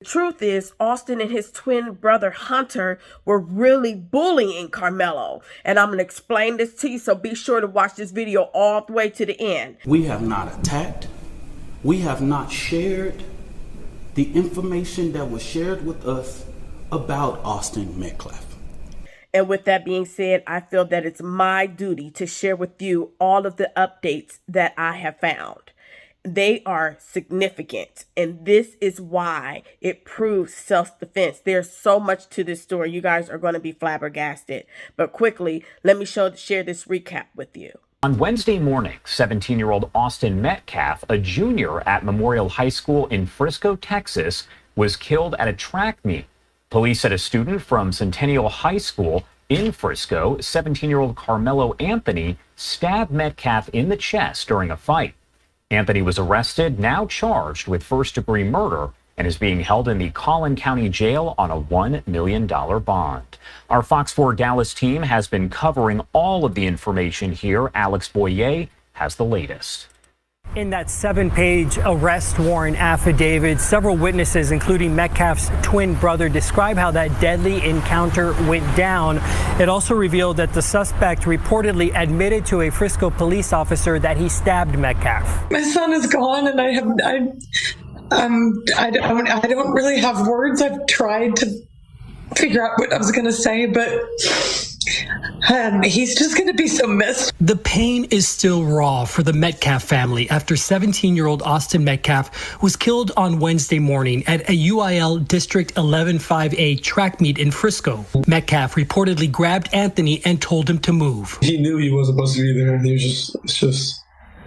The truth is, Austin and his twin brother Hunter were really bullying Carmelo. And I'm going to explain this to you, so be sure to watch this video all the way to the end. We have not attacked. We have not shared the information that was shared with us about Austin Metcalf. And with that being said, I feel that it's my duty to share with you all of the updates that I have found. They are significant, and this is why it proves self-defense. There's so much to this story. You guys are going to be flabbergasted. But quickly, let me share this recap with you. On Wednesday morning, 17-year-old Austin Metcalf, a junior at Memorial High School in Frisco, Texas, was killed at a track meet. Police said a student from Centennial High School in Frisco, 17-year-old Carmelo Anthony, stabbed Metcalf in the chest during a fight. Anthony was arrested, now charged with first-degree murder, and is being held in the Collin County Jail on a $1 million bond. Our Fox 4 Dallas team has been covering all of the information here. Alex Boyer has the latest. In that 7-page arrest warrant affidavit, several witnesses, including Metcalf's twin brother, describe how that deadly encounter went down. It also revealed that the suspect reportedly admitted to a Frisco police officer that he stabbed Metcalf. My son is gone, and I don't really have words. I've tried to figure out what I was going to say, but he's just going to be so missed. The pain is still raw for the Metcalf family after 17-year-old Austin Metcalf was killed on Wednesday morning at a UIL District 11-5A track meet in Frisco. Metcalf reportedly grabbed Anthony and told him to move. He knew he wasn't supposed to be there. He was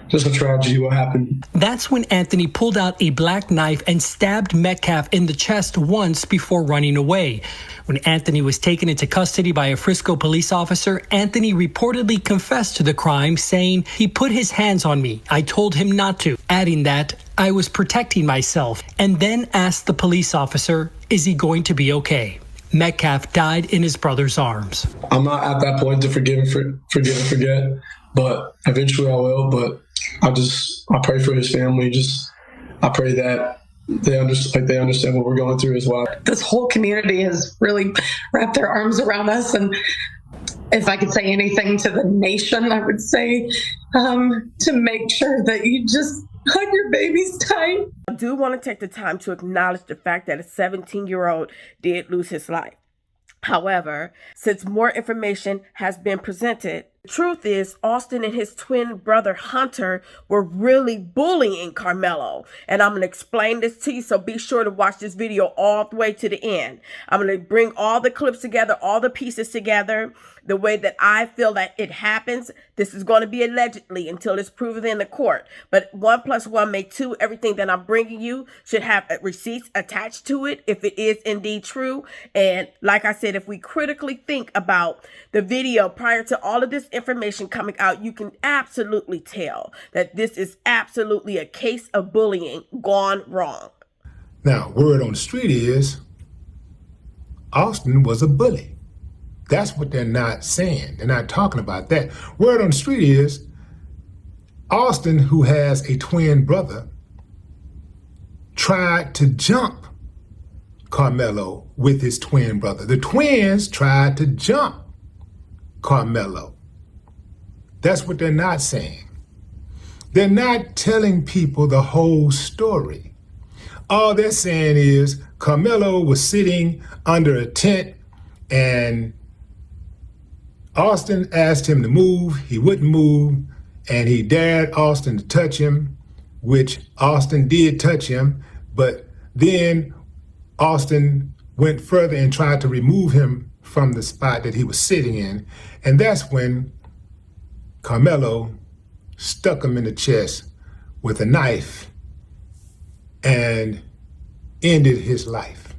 just a tragedy what happened. That's when Anthony pulled out a black knife and stabbed Metcalf in the chest once before running away. When Anthony was taken into custody by a Frisco police officer, Anthony reportedly confessed to the crime, saying, "He put his hands on me. I told him not to," adding that, "I was protecting myself," and then asked the police officer, "Is he going to be okay?" Metcalf died in his brother's arms. I'm not at that point to forgive and forget, but eventually I will. But I pray for his family. I pray that they understand what we're going through as well. This whole community has really wrapped their arms around us, and if I could say anything to the nation, I would say to make sure that you just hug your babies tight. I do want to take the time to acknowledge the fact that a 17-year-old did lose his life. However, since more information has been presented, the truth is, Austin and his twin brother Hunter were really bullying Carmelo. And I'm going to explain this to you, so be sure to watch this video all the way to the end. I'm going to bring all the clips together, all the pieces together, the way that I feel that it happens. This is going to be allegedly until it's proven in the court. But 1 + 1 make 2. Everything that I'm bringing you should have receipts attached to it if it is indeed true. And like I said, if we critically think about the video prior to all of this information coming out, you can absolutely tell that this is absolutely a case of bullying gone wrong. Now, word on the street is Austin was a bully. That's what they're not saying. They're not talking about that. Word on the street is Austin, who has a twin brother, tried to jump Carmelo with his twin brother. The twins tried to jump Carmelo. That's what they're not saying. They're not telling people the whole story. All they're saying is Carmelo was sitting under a tent and Austin asked him to move. He wouldn't move, and he dared Austin to touch him, which Austin did touch him, but then Austin went further and tried to remove him from the spot that he was sitting in, and that's when Carmelo stuck him in the chest with a knife and ended his life.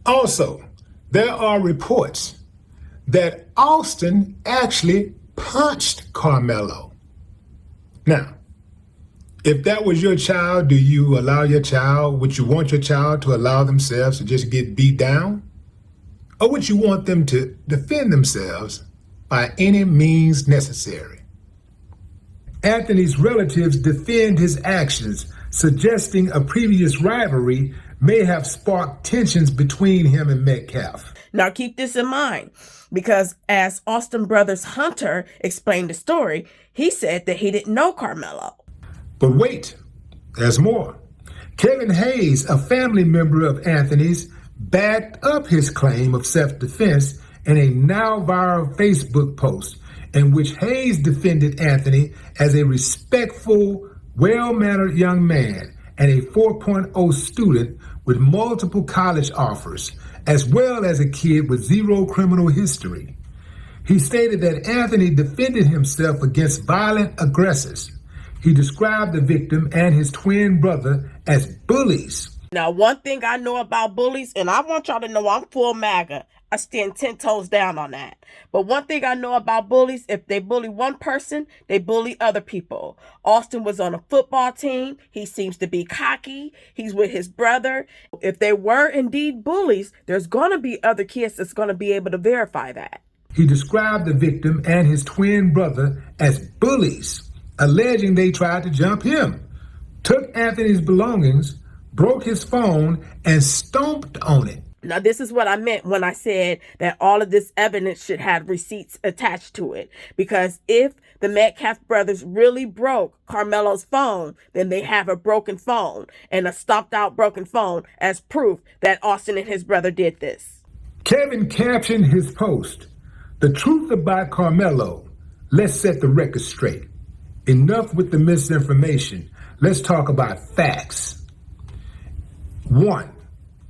Also, there are reports that Austin actually punched Carmelo. Now, if that was your child, would you want your child to allow themselves to just get beat down? Or would you want them to defend themselves by any means necessary? Anthony's relatives defend his actions, suggesting a previous rivalry may have sparked tensions between him and Metcalf. Now keep this in mind, because as Austin Brothers Hunter explained the story, he said that he didn't know Carmelo. But wait, there's more. Kevin Hayes, a family member of Anthony's, backed up his claim of self-defense in a now viral Facebook post in which Hayes defended Anthony as a respectful, well-mannered young man and a 4.0 student with multiple college offers, as well as a kid with zero criminal history. He stated that Anthony defended himself against violent aggressors. He described the victim and his twin brother as bullies. Now, one thing I know about bullies, and I want y'all to know I'm full MAGA. I stand 10 toes down on that. But one thing I know about bullies, if they bully one person, they bully other people. Austin was on a football team. He seems to be cocky. He's with his brother. If they were indeed bullies, there's going to be other kids that's going to be able to verify that. He described the victim and his twin brother as bullies, alleging they tried to jump him, took Anthony's belongings, broke his phone, and stomped on it. Now, this is what I meant when I said that all of this evidence should have receipts attached to it. Because if the Metcalf brothers really broke Carmelo's phone, then they have a broken phone and a stomped out broken phone as proof that Austin and his brother did this. Kevin captioned his post, "The truth about Carmelo. Let's set the record straight. Enough with the misinformation. Let's talk about facts." 1.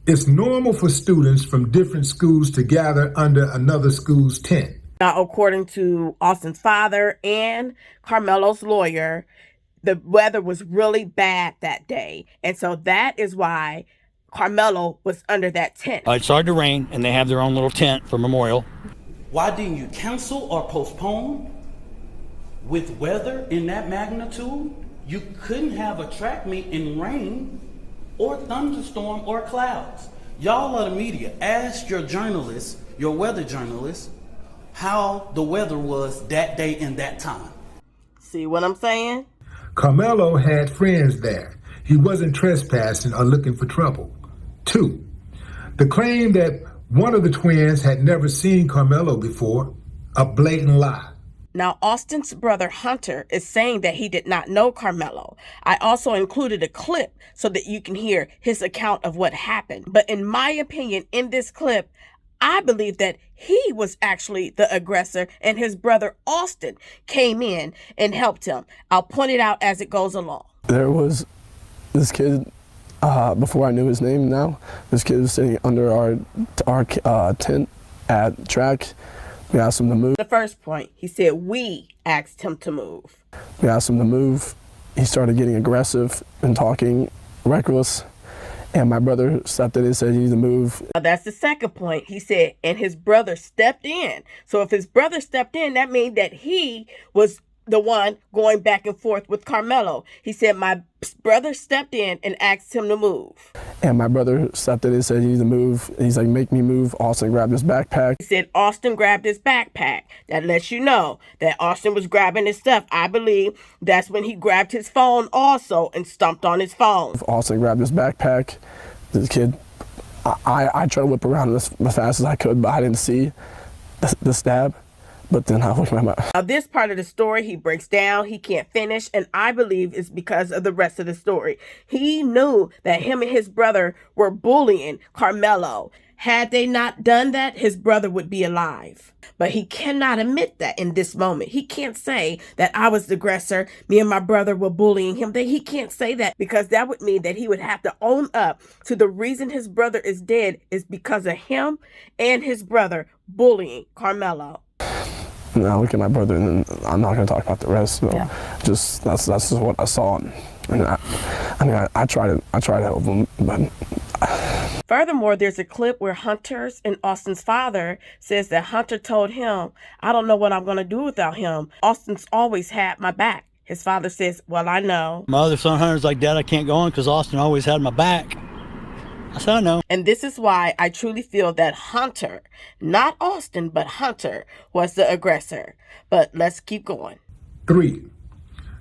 It's normal for students from different schools to gather under another school's tent. Now, according to Austin's father and Carmelo's lawyer, the weather was really bad that day. And so that is why Carmelo was under that tent. It started to rain, and they have their own little tent for Memorial. Why didn't you cancel or postpone? With weather in that magnitude, you couldn't have a track meet in rain or thunderstorm or clouds. Y'all are the media. Ask your journalists, your weather journalists, how the weather was that day and that time. See what I'm saying? Carmelo had friends there. He wasn't trespassing or looking for trouble. 2. The claim that one of the twins had never seen Carmelo before, a blatant lie. Now, Austin's brother Hunter is saying that he did not know Carmelo. I also included a clip so that you can hear his account of what happened. But in my opinion, in this clip, I believe that he was actually the aggressor and his brother Austin came in and helped him. I'll point it out as it goes along. There was this kid, before I knew his name now, this kid was sitting under our tent at track. We asked him to move. The first point, he said we asked him to move. We asked him to move. He started getting aggressive and talking reckless. And my brother stepped in and said, "You need to move." Now that's the second point. He said, and his brother stepped in. So if his brother stepped in, that means that he was the one going back and forth with Carmelo. He said, my brother stepped in and asked him to move. And my brother stepped in and said, "You need to move." And he's like, "Make me move." Austin grabbed his backpack. He said Austin grabbed his backpack. That lets you know that Austin was grabbing his stuff. I believe that's when he grabbed his phone also and stomped on his phone. Austin grabbed his backpack. This kid, I tried to whip around as fast as I could, but I didn't see the stab. But then I looked at my mouth. Now, this part of the story, he breaks down, he can't finish, and I believe it's because of the rest of the story. He knew that him and his brother were bullying Carmelo. Had they not done that, his brother would be alive. But he cannot admit that in this moment. He can't say that I was the aggressor, me and my brother were bullying him. He can't say that because that would mean that he would have to own up to the reason his brother is dead is because of him and his brother bullying Carmelo. And I look at my brother, and I'm not going to talk about the rest. So just that's just what I saw, and I try to help him, but. Furthermore, there's a clip where Hunter's and Austin's father says that Hunter told him, "I don't know what I'm going to do without him. Austin's always had my back." His father says, "Well, I know." My other son Hunter's like, "Dad, I can't go on because Austin always had my back." I said, "I know." And this is why I truly feel that Hunter, not Austin, but Hunter was the aggressor. But let's keep going. 3.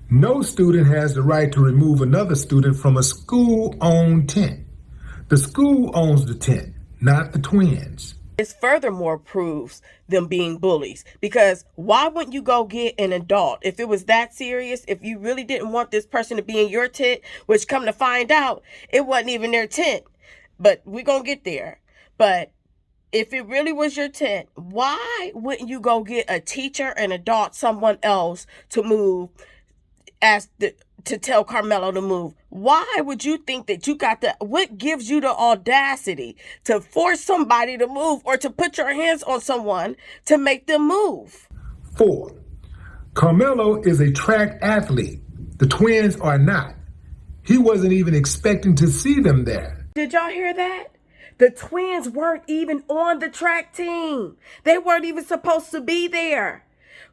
No student has the right to remove another student from a school-owned tent. The school owns the tent, not the twins. This furthermore proves them being bullies, because why wouldn't you go get an adult if it was that serious? If you really didn't want this person to be in your tent, which come to find out, it wasn't even their tent. But we're going to get there. But if it really was your tent, why wouldn't you go get a teacher, an adult, someone else to move, to tell Carmelo to move? Why would you think that you got what gives you the audacity to force somebody to move or to put your hands on someone to make them move? 4. Carmelo is a track athlete. The twins are not. He wasn't even expecting to see them there. Did y'all hear that? The twins weren't even on the track team. They weren't even supposed to be there.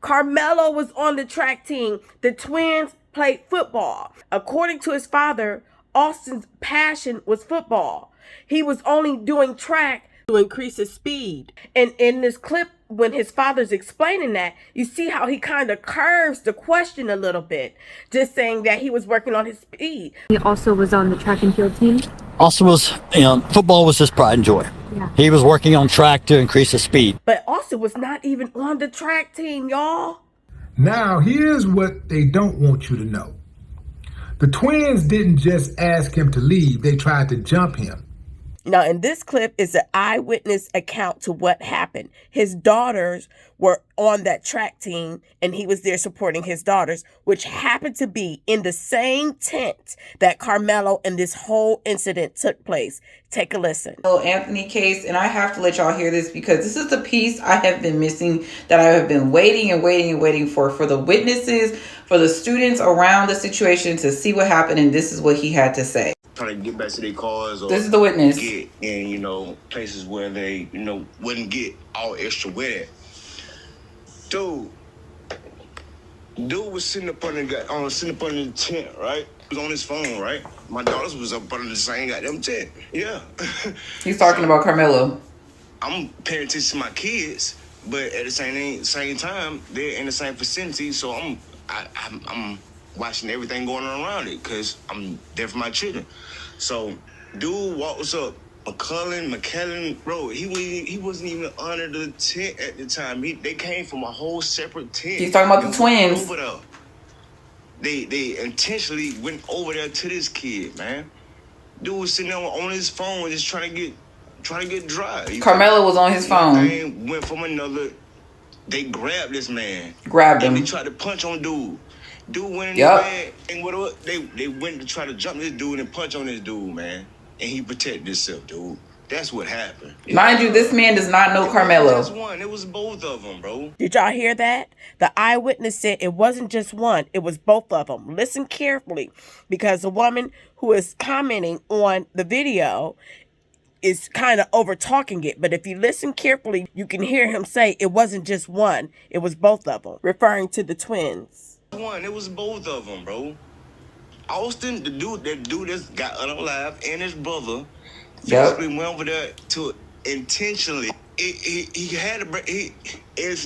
Carmelo was on the track team. The twins played football. According to his father, Austin's passion was football. He was only doing track to increase his speed. And in this clip, when his father's explaining that, you see how he kind of curves the question a little bit, just saying that he was working on his speed. He also was on the track and field team. Austin was, football was his pride and joy. Yeah. He was working on track to increase his speed. But Austin was not even on the track team, y'all. Now, here's what they don't want you to know. The twins didn't just ask him to leave, they tried to jump him. Now, in this clip is an eyewitness account to what happened. His daughters were on that track team, and he was there supporting his daughters, which happened to be in the same tent that Carmelo and this whole incident took place. Take a listen. Anthony case, and I have to let y'all hear this because this is the piece I have been missing, that I have been waiting for the witnesses, for the students around the situation to see what happened, and this is what he had to say. Trying to get back to their cars, or this is the witness, get in, places where they, wouldn't get all extra with it. Dude was sitting up under the tent, right? He was on his phone, right? My daughters was up under the same goddamn tent. Yeah. He's talking about Carmelo. I'm paying attention to my kids, but at the same time, they're in the same vicinity, so I'm watching everything going on around it, because I'm there for my children. So, dude walks up, McKellen, bro, he wasn't even under the tent at the time. They came from a whole separate tent. He's talking about the twins. Over there. They intentionally went over there to this kid, man. Dude was sitting there on his phone just trying to get dry. Carmelo was on his phone. They went from another. They grabbed this man. Grabbed him. And they tried to punch on dude. Dude went in the bag, and what they went to try to jump this dude and punch on this dude, man. And he protected himself, dude. That's what happened. Mind you, this man does not know Carmelo. It was both of them, bro. Did y'all hear that? The eyewitness said it wasn't just one, it was both of them. Listen carefully, because the woman who is commenting on the video is kind of over talking it. But if you listen carefully, you can hear him say it wasn't just one, it was both of them, referring to the twins. It was both of them, bro. Austin, that dude that got unalive, and his brother, basically went over there to intentionally. It's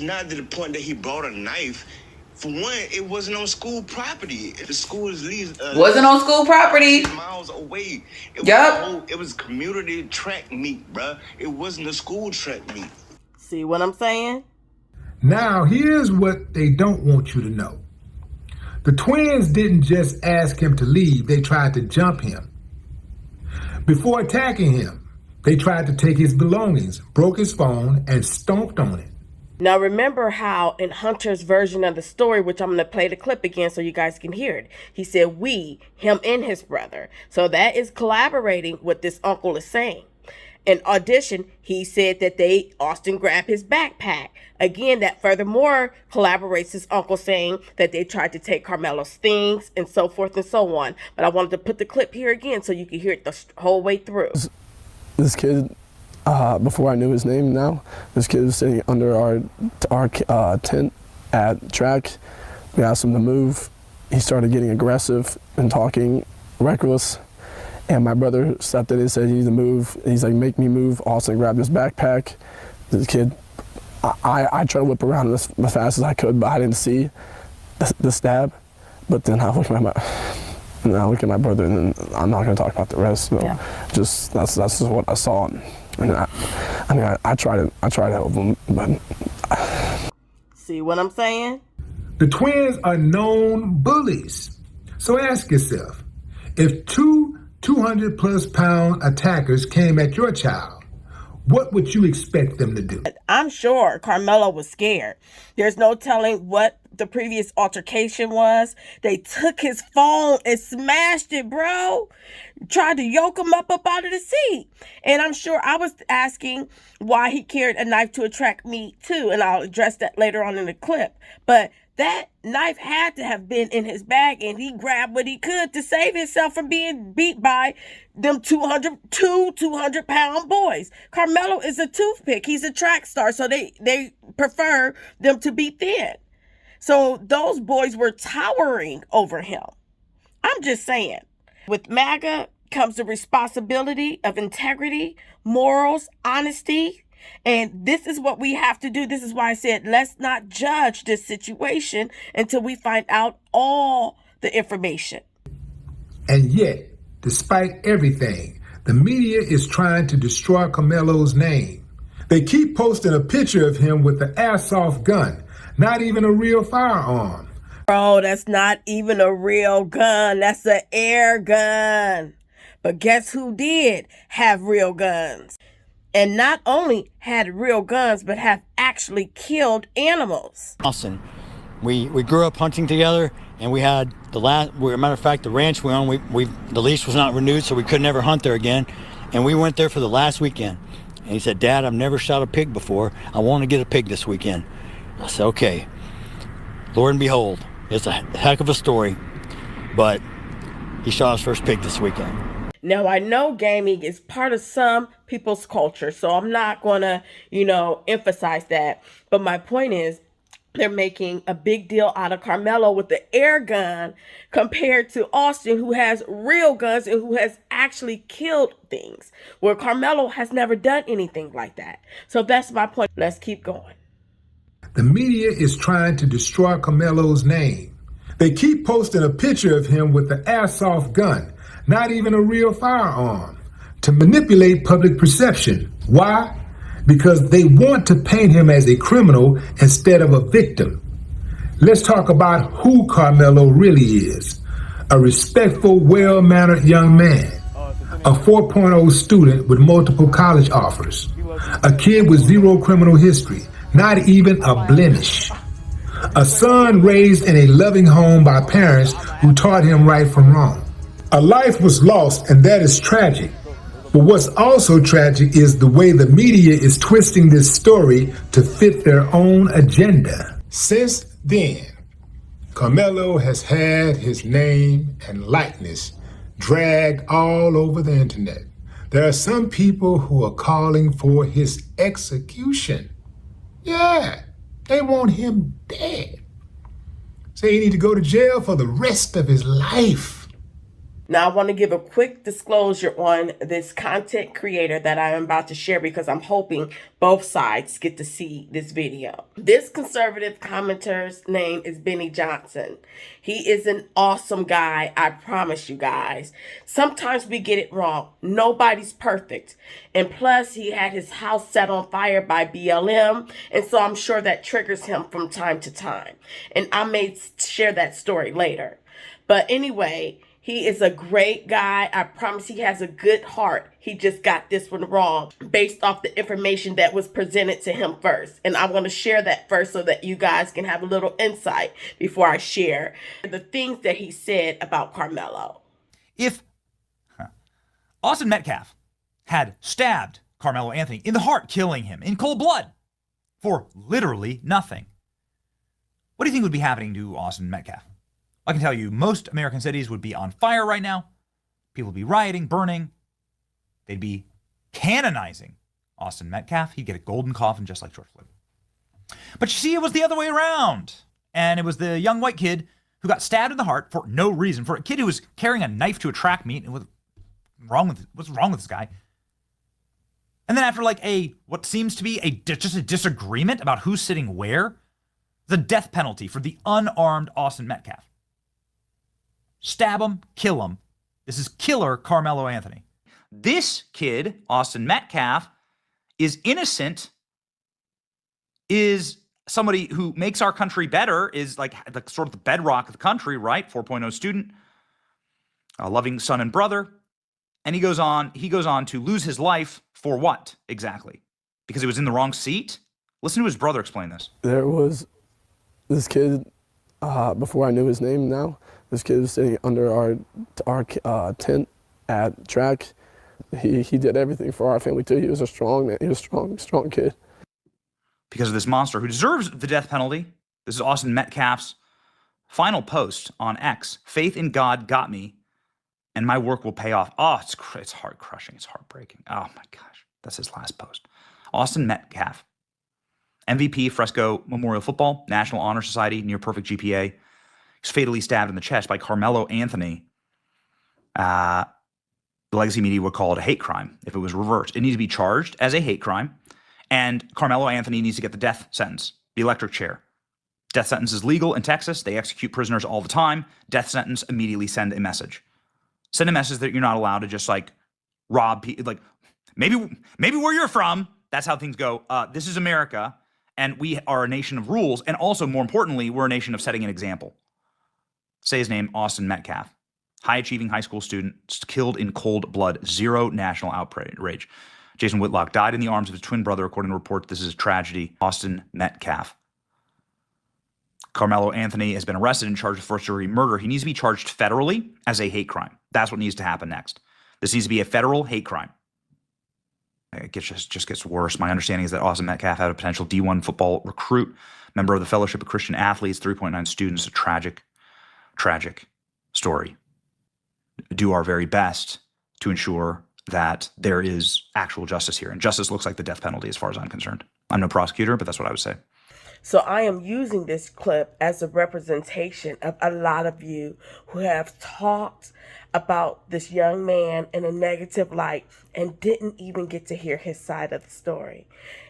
not to the point that he brought a knife. For one, it wasn't on school property. The school is wasn't on school property. Miles away. It was community track meet, bro. It wasn't a school track meet. See what I'm saying? Now, here's what they don't want you to know. The twins didn't just ask him to leave, they tried to jump him. Before attacking him, they tried to take his belongings, broke his phone, and stomped on it. Now remember how in Hunter's version of the story, which I'm going to play the clip again so you guys can hear it, he said we, him and his brother. So that is collaborating what this uncle is saying. In audition, he said that Austin grabbed his backpack. Again, that furthermore corroborates his uncle saying that they tried to take Carmelo's things and so forth and so on. But I wanted to put the clip here again so you can hear it the whole way through. This kid, before I knew his name now, this kid was sitting under our tent at track. We asked him to move. He started getting aggressive and talking reckless. And my brother stepped in and said, "You need to move." He's like, "Make me move." Austin grabbed his backpack. The kid, I tried to whip around as fast as I could, but I didn't see the stab. But then I looked at And I look at my brother, and then I'm not going to talk about the rest. So just that's just what I saw. And I try to help him, but see what I'm saying? The twins are known bullies. So ask yourself, if two 200-plus pound attackers came at your child, what would you expect them to do? I'm sure Carmelo was scared. There's no telling what the previous altercation was. They took his phone and smashed it, bro. Tried to yoke him up out of the seat. And I'm sure I was asking why he carried a knife to attract me too. And I'll address that later on in the clip. But that knife had to have been in his bag, and he grabbed what he could to save himself from being beat by them 200-pound boys. Carmelo is a toothpick. He's a track star, so they prefer them to be thin. So those boys were towering over him. I'm just saying. With MAGA comes the responsibility of integrity, morals, honesty. And this is what we have to do. This is why I said, let's not judge this situation until we find out all the information. And yet, despite everything, the media is trying to destroy Carmelo's name. They keep posting a picture of him with an airsoft gun, not even a real firearm. Bro, that's not even a real gun. That's an air gun. But guess who did have real guns? And not only had real guns, but have actually killed animals. Austin, we grew up hunting together, and we had matter of fact, the ranch we own, the lease was not renewed, so we could never hunt there again. And we went there for the last weekend. And he said, "Dad, I've never shot a pig before. I want to get a pig this weekend." I said, "Okay." Lord and behold, it's a heck of a story, but he shot his first pig this weekend. Now, I know gaming is part of some people's culture, so I'm not going to, emphasize that. But my point is, they're making a big deal out of Carmelo with the air gun compared to Austin, who has real guns and who has actually killed things, where Carmelo has never done anything like that. So that's my point. Let's keep going. The media is trying to destroy Carmelo's name. They keep posting a picture of him with an airsoft gun, not even a real firearm, to manipulate public perception. Why? Because they want to paint him as a criminal instead of a victim. Let's talk about who Carmelo really is. A respectful, well-mannered young man. A 4.0 student with multiple college offers. A kid with zero criminal history, not even a blemish. A son raised in a loving home by parents who taught him right from wrong. A life was lost, and that is tragic. But what's also tragic is the way the media is twisting this story to fit their own agenda. Since then, Carmelo has had his name and likeness dragged all over the internet. There are some people who are calling for his execution. Yeah, they want him dead. Say he need to go to jail for the rest of his life. Now, I want to give a quick disclosure on this content creator that I am about to share, because I'm hoping both sides get to see this video. This conservative commenter's name is Benny Johnson. He is an awesome guy, I promise you guys. Sometimes we get it wrong. Nobody's perfect. And plus, he had his house set on fire by BLM, and so I'm sure that triggers him from time to time. And I may share that story later. But anyway, he is a great guy. I promise he has a good heart. He just got this one wrong based off the information that was presented to him first. And I'm going to share that first so that you guys can have a little insight before I share the things that he said about Carmelo. If Austin Metcalf had stabbed Carmelo Anthony in the heart, killing him in cold blood for literally nothing, what do you think would be happening to Austin Metcalf? I can tell you, most American cities would be on fire right now. People would be rioting, burning. They'd be canonizing Austin Metcalf. He'd get a golden coffin just like George Floyd. But you see, it was the other way around. And it was the young white kid who got stabbed in the heart for no reason, for a kid who was carrying a knife to a track meet. And what's wrong with this guy? And then after what seems to be just a disagreement about who's sitting where, the death penalty for the unarmed Austin Metcalf. Stab him, kill him. This is killer Carmelo Anthony. This kid, Austin Metcalf, is innocent, is somebody who makes our country better, is like the sort of the bedrock of the country, right? 4.0 student, a loving son and brother. And he goes on to lose his life for what exactly? Because he was in the wrong seat? Listen to his brother explain this. There was this kid, before I knew his name now, this kid was sitting under our tent at track. He did everything for our family too. He was a strong man. He was a strong kid. Because of this monster who deserves the death penalty. This is Austin Metcalf's final post on X. Faith in God got me, and my work will pay off. Oh, it's heart crushing. It's heartbreaking. Oh my gosh, that's his last post. Austin Metcalf, MVP Fresco Memorial Football, National Honor Society, near perfect GPA. He's fatally stabbed in the chest by Carmelo Anthony. The legacy media would call it a hate crime if it was reversed. It needs to be charged as a hate crime. And Carmelo Anthony needs to get the death sentence, the electric chair. Death sentence is legal in Texas. They execute prisoners all the time. Death sentence, immediately send a message. Send a message that you're not allowed to just like rob people. Like maybe where you're from, that's how things go. This is America, and we are a nation of rules. And also, more importantly, we're a nation of setting an example. Say his name, Austin Metcalf. High-achieving high school student, killed in cold blood. Zero national outrage. Jason Whitlock died in the arms of his twin brother, according to reports. This is a tragedy. Austin Metcalf. Carmelo Anthony has been arrested and charged with first-degree murder. He needs to be charged federally as a hate crime. That's what needs to happen next. This needs to be a federal hate crime. It just gets worse. My understanding is that Austin Metcalf had a potential D1 football recruit, member of the Fellowship of Christian Athletes, 3.9 students. A tragic, tragic story. Do our very best to ensure that there is actual justice here. And justice looks like the death penalty as far as I'm concerned. I'm no prosecutor, but that's what I would say. So I am using this clip as a representation of a lot of you who have talked about this young man in a negative light and didn't even get to hear his side of the story.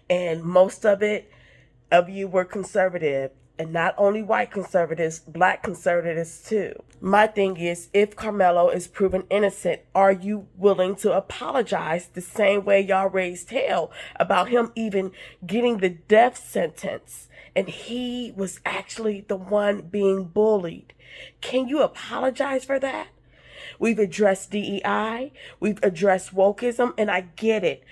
And most of you were conservative. And not only white conservatives, black conservatives too. My thing is, if Carmelo is proven innocent, are you willing to apologize the same way y'all raised hell about him even getting the death sentence? And he was actually the one being bullied. Can you apologize for that? We've addressed DEI, we've addressed wokeism, and I get it.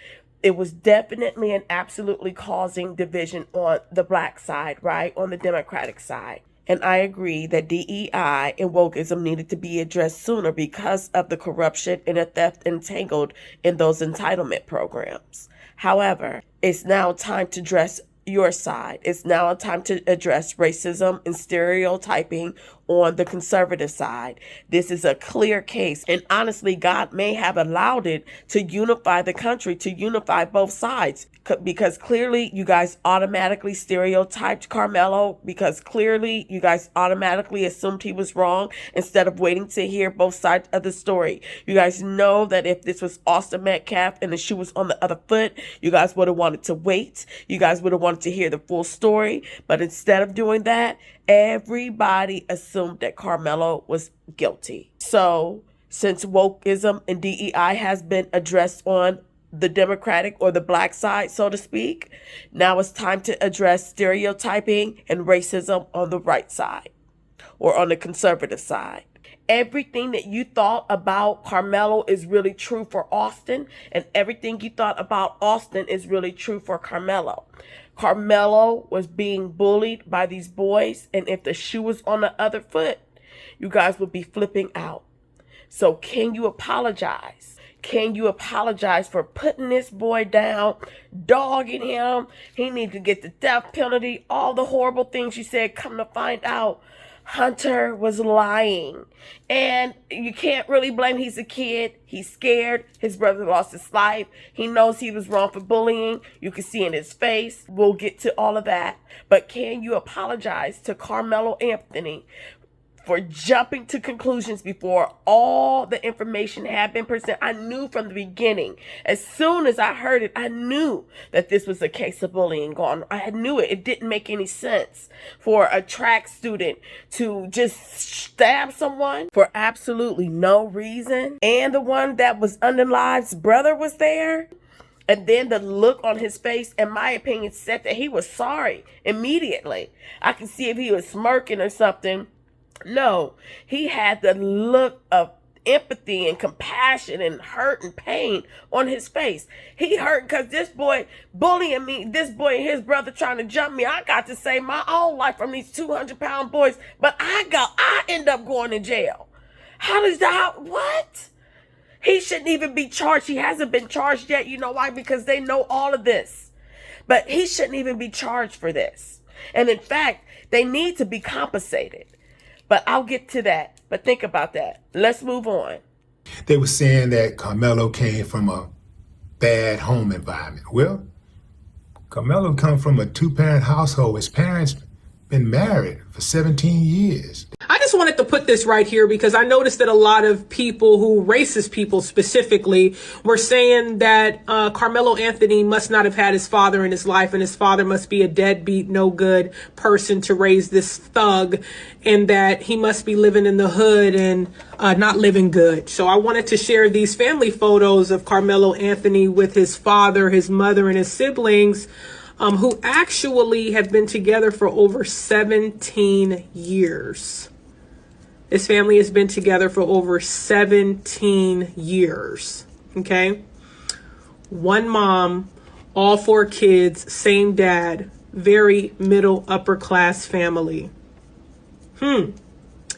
It was definitely and absolutely causing division on the black side, right? On the Democratic side. And I agree that DEI and wokeism needed to be addressed sooner because of the corruption and the theft entangled in those entitlement programs. However, it's now time to address your side. It's now a time to address racism and stereotyping on the conservative side. This is a clear case. And honestly, God may have allowed it to unify the country, to unify both sides. Because clearly you guys automatically stereotyped Carmelo, because clearly you guys automatically assumed he was wrong instead of waiting to hear both sides of the story. You guys know that if this was Austin Metcalf and the shoe was on the other foot, you guys would have wanted to wait. You guys would have wanted to hear the full story. But instead of doing that, everybody assumed that Carmelo was guilty. So since wokeism and DEI has been addressed on the Democratic or the black side, so to speak, now it's time to address stereotyping and racism on the right side or on the conservative side. Everything that you thought about Carmelo is really true for Austin, and everything you thought about Austin is really true for Carmelo. Carmelo was being bullied by these boys, and if the shoe was on the other foot, you guys would be flipping out. So can you apologize? Can you apologize for putting this boy down, dogging him? He needs to get the death penalty, all the horrible things you said. Come to find out, Hunter was lying. And you can't really blame, he's a kid. He's scared. His brother lost his life. He knows he was wrong for bullying. You can see in his face. We'll get to all of that. But can you apologize to Carmelo Anthony for jumping to conclusions before all the information had been presented. I knew from the beginning, as soon as I heard it, I knew that this was a case of bullying going on. I knew it. It didn't make any sense for a track student to just stab someone for absolutely no reason. And the one that was unalived brother was there. And then the look on his face, in my opinion, said that he was sorry immediately. I can see if he was smirking or something. No, he had the look of empathy and compassion and hurt and pain on his face. He hurt because this boy bullying me, this boy and his brother trying to jump me. I got to save my own life from these 200-pound boys, but I end up going to jail. How does that, what? He shouldn't even be charged. He hasn't been charged yet. You know why? Because they know all of this. But he shouldn't even be charged for this. And in fact, they need to be compensated. But I'll get to that. But think about that. Let's move on. They were saying that Carmelo came from a bad home environment. Well, Carmelo come from a two-parent household. His parents been married for 17 years. I just wanted to put this right here because I noticed that a lot of people who, racist people specifically, were saying that Carmelo Anthony must not have had his father in his life and his father must be a deadbeat, no good person to raise this thug, and that he must be living in the hood and not living good. So I wanted to share these family photos of Carmelo Anthony with his father, his mother, and his siblings, who actually have been together for over 17 years. This family has been together for over 17 years, okay? One mom, all four kids, same dad, very middle upper class family.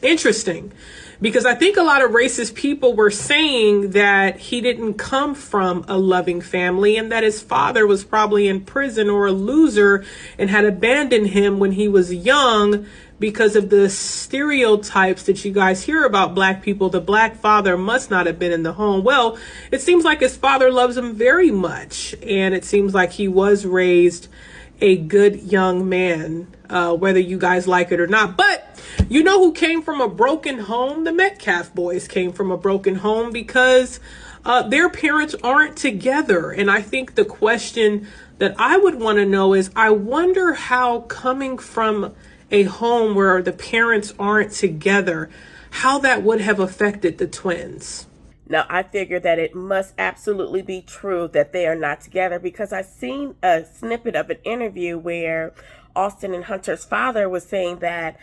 Interesting. Because I think a lot of racist people were saying that he didn't come from a loving family and that his father was probably in prison or a loser and had abandoned him when he was young because of the stereotypes that you guys hear about black people. The black father must not have been in the home. Well, it seems like his father loves him very much. And it seems like he was raised a good young man, whether you guys like it or not. But you know who came from a broken home? The Metcalf boys came from a broken home because their parents aren't together. And I think the question that I would want to know is, I wonder how coming from a home where the parents aren't together, how that would have affected the twins. Now, I figure that it must absolutely be true that they are not together because I seen a snippet of an interview where Austin and Hunter's father was saying that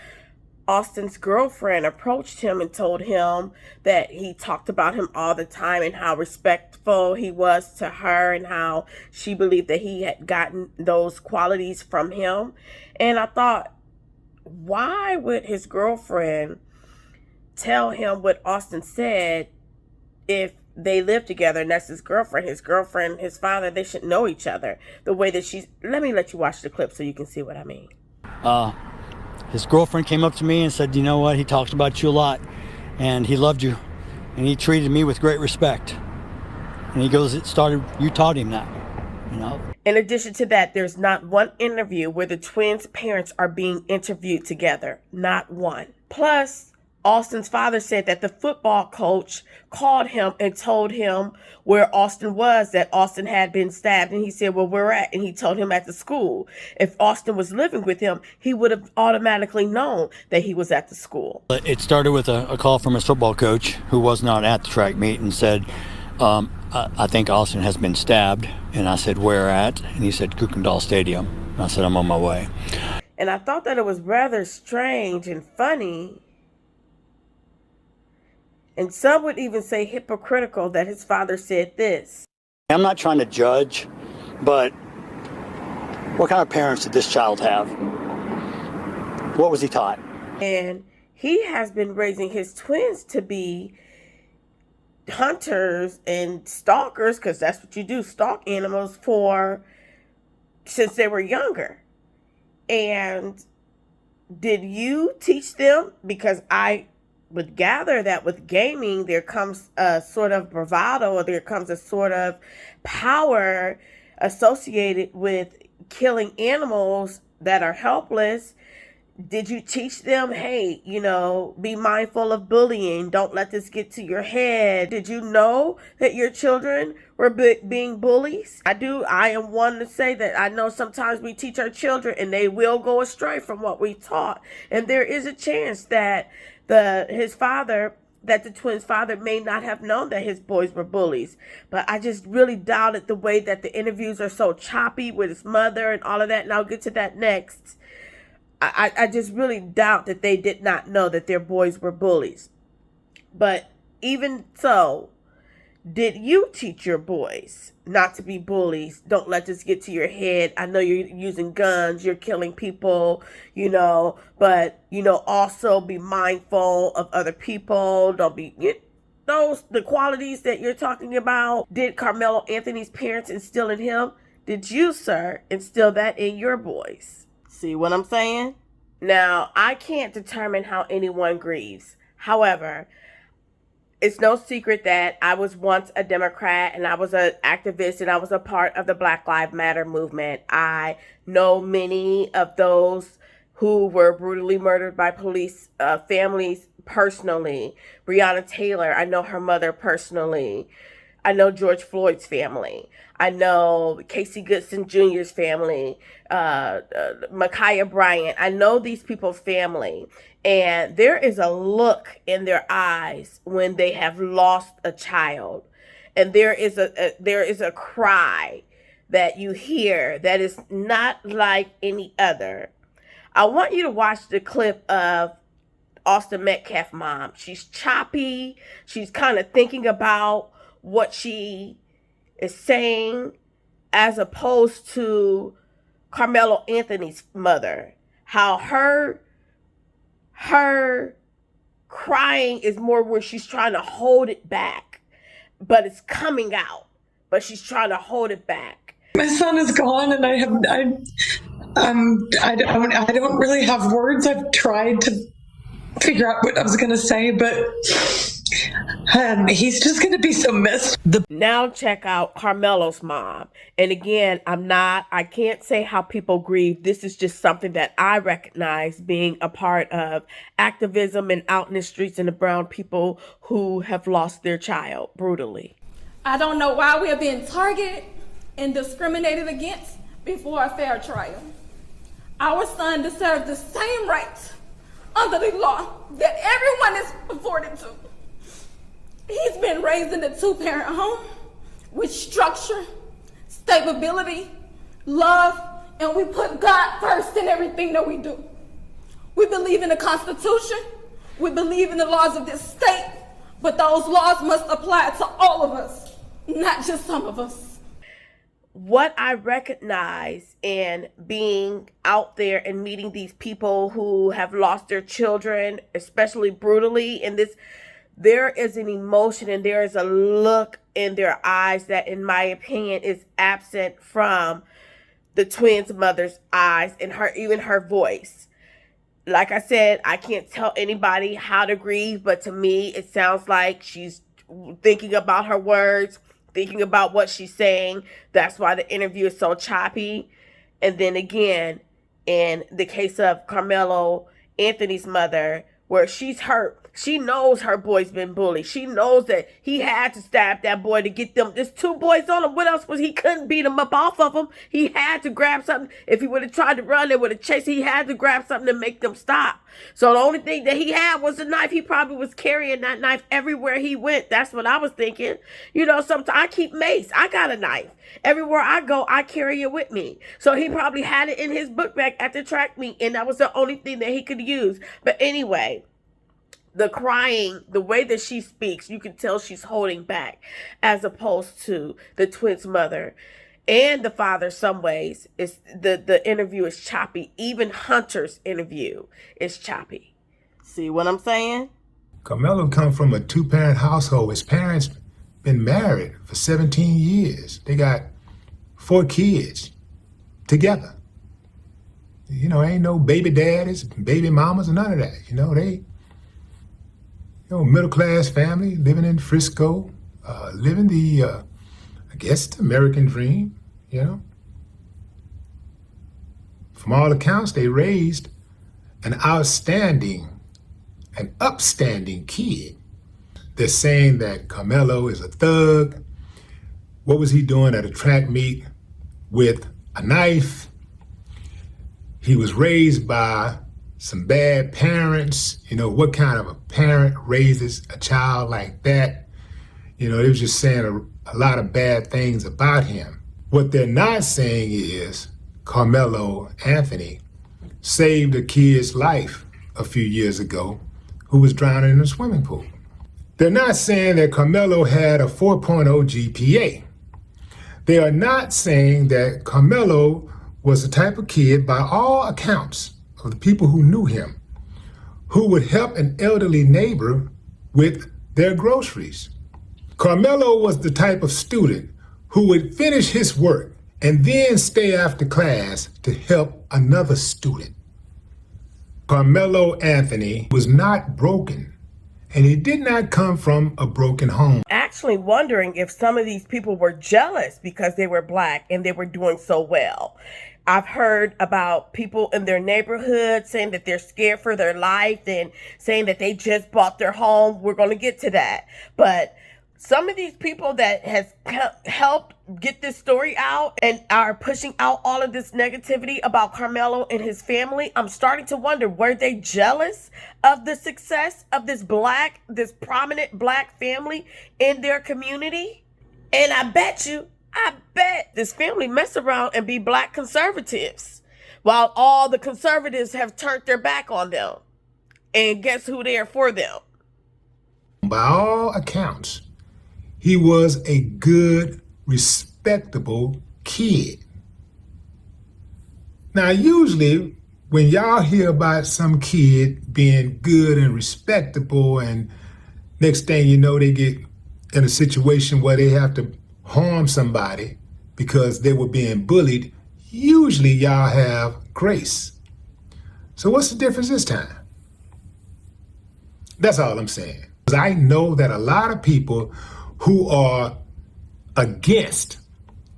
Austin's girlfriend approached him and told him that he talked about him all the time and how respectful he was to her and how she believed that he had gotten those qualities from him. And I thought, why would his girlfriend tell him what Austin said if they live together and that's his girlfriend, his father, they should know each other the way that she's. Let me let you watch the clip so you can see what I mean. His girlfriend came up to me and said, you know what, he talks about you a lot and he loved you and he treated me with great respect. And he goes, you taught him that, you know. In addition to that, there's not one interview where the twins' parents are being interviewed together. Not one. Plus, Austin's father said that the football coach called him and told him where Austin was, that Austin had been stabbed. And he said, well, where at? And he told him at the school. If Austin was living with him, he would have automatically known that he was at the school. It started with a call from his football coach who was not at the track meet and said, I think Austin has been stabbed. And I said, where at? And he said, Kukendall Stadium. And I said, I'm on my way. And I thought that it was rather strange and funny, and some would even say hypocritical, that his father said this. I'm not trying to judge, but what kind of parents did this child have? What was he taught? And he has been raising his twins to be hunters and stalkers, because that's what you do, stalk animals, since they were younger. And did you teach them? Because I would gather that with gaming, there comes a sort of bravado, or there comes a sort of power associated with killing animals that are helpless. Did you teach them, hey, be mindful of bullying? Don't let this get to your head. Did you know that your children were being bullies? I am one to say that I know sometimes we teach our children and they will go astray from what we taught. And there is a chance that the twins' father may not have known that his boys were bullies. But I just really doubted the way that the interviews are so choppy with his mother and all of that. And I'll get to that next. I just really doubt that they did not know that their boys were bullies. But even so, did you teach your boys not to be bullies? Don't let this get to your head. I know you're using guns, you're killing people, but, also be mindful of other people. Don't be, the qualities that you're talking about. Did Carmelo Anthony's parents instill in him? Did you, sir, instill that in your boys? See what I'm saying? Now, I can't determine how anyone grieves. However, it's no secret that I was once a Democrat and I was an activist and I was a part of the Black Lives Matter movement. I know many of those who were brutally murdered by police families personally. Breonna Taylor, I know her mother personally. I know George Floyd's family. I know Casey Goodson Jr.'s family, Ma'Khia Bryant. I know these people's family. And there is a look in their eyes when they have lost a child. And there is a cry that you hear that is not like any other. I want you to watch the clip of Austin Metcalf's mom. She's choppy. She's kind of thinking about what she is saying as opposed to Carmelo Anthony's mother. How her crying is more where she's trying to hold it back, but it's coming out, but she's trying to hold it back. My son is gone, and I don't really have words. I've tried to figure out what I was going to say, but he's just going to be so missed. Now check out Carmelo's mom. And again, I can't say how people grieve. This is just something that I recognize being a part of activism and out in the streets and the brown people who have lost their child brutally. I don't know why we are being targeted and discriminated against before a fair trial. Our son deserves the same rights under the law that everyone is afforded to. He's been raised in a two-parent home with structure, stability, love, and we put God first in everything that we do. We believe in the Constitution, we believe in the laws of this state, but those laws must apply to all of us, not just some of us. What I recognize in being out there and meeting these people who have lost their children, especially brutally, in this, there is an emotion and there is a look in their eyes that, in my opinion, is absent from the twins' mother's eyes and even her voice. Like I said, I can't tell anybody how to grieve, but to me, it sounds like she's thinking about her words, thinking about what she's saying. That's why the interview is so choppy. And then again, in the case of Carmelo Anthony's mother, where she's hurt. She knows her boy's been bullied. She knows that he had to stab that boy to get them. There's two boys on him. What else was he? Couldn't beat him up off of him. He had to grab something. If he would have tried to run, they would have chased. He had to grab something to make them stop. So the only thing that he had was a knife. He probably was carrying that knife everywhere he went. That's what I was thinking. Sometimes I keep mace. I got a knife. Everywhere I go, I carry it with me. So he probably had it in his book bag at the track meet, and that was the only thing that he could use. But anyway, the crying, the way that she speaks, you can tell she's holding back, as opposed to the twins' mother and the father. Some ways, it's the interview is choppy. Even Hunter's interview is choppy. See what I'm saying? Carmelo come from a two-parent household. His parents been married for 17 years. They got 4 kids together. Ain't no baby daddies, baby mamas, or none of that. They middle-class family living in Frisco, living the, I guess, the American dream, From all accounts, they raised an upstanding kid. They're saying that Carmelo is a thug. What was he doing at a track meet with a knife? He was raised by some bad parents. You know, what kind of a parent raises a child like that? You know, they was just saying a lot of bad things about him. What they're not saying is Carmelo Anthony saved a kid's life a few years ago who was drowning in a swimming pool. They're not saying that Carmelo had a 4.0 GPA. They are not saying that Carmelo was the type of kid, by all accounts of the people who knew him, who would help an elderly neighbor with their groceries. Carmelo was the type of student who would finish his work and then stay after class to help another student. Carmelo Anthony was not broken, and he did not come from a broken home. Actually wondering if some of these people were jealous because they were black and they were doing so well. I've heard about people in their neighborhood saying that they're scared for their life and saying that they just bought their home. We're going to get to that. But some of these people that has helped get this story out and are pushing out all of this negativity about Carmelo and his family, I'm starting to wonder, were they jealous of the success of this prominent black family in their community? And I bet this family mess around and be black conservatives while all the conservatives have turned their back on them. And guess who they're for them? By all accounts, he was a good, respectable kid. Now, usually when y'all hear about some kid being good and respectable and next thing you know, they get in a situation where they have to harm somebody because they were being bullied, usually y'all have grace. So what's the difference this time? That's all I'm saying. Because I know that a lot of people who are against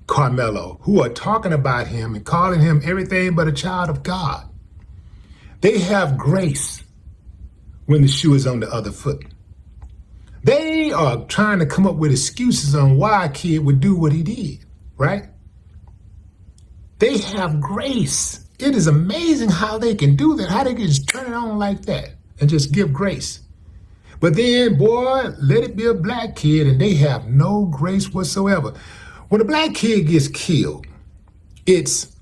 Carmelo, who are talking about him and calling him everything but a child of God, they have grace when the shoe is on the other foot. They are trying to come up with excuses on why a kid would do what he did, right? They have grace. It is amazing how they can do that, how they can just turn it on like that and just give grace. But then, boy, let it be a black kid and they have no grace whatsoever. When a black kid gets killed, it's,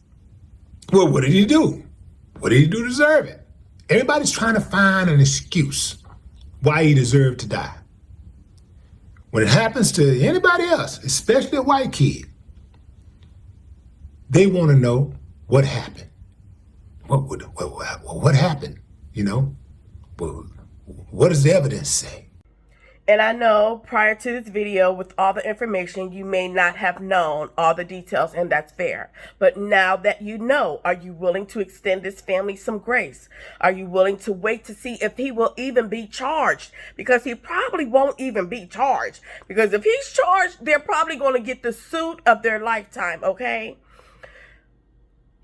well, what did he do? What did he do to deserve it? Everybody's trying to find an excuse why he deserved to die. When it happens to anybody else, especially a white kid, they want to know what happened. What happened? You know? What does the evidence say? And I know prior to this video, with all the information, you may not have known all the details, and that's fair. But now that you know, are you willing to extend this family some grace? Are you willing to wait to see if he will even be charged? Because he probably won't even be charged. Because if he's charged, they're probably going to get the suit of their lifetime, okay?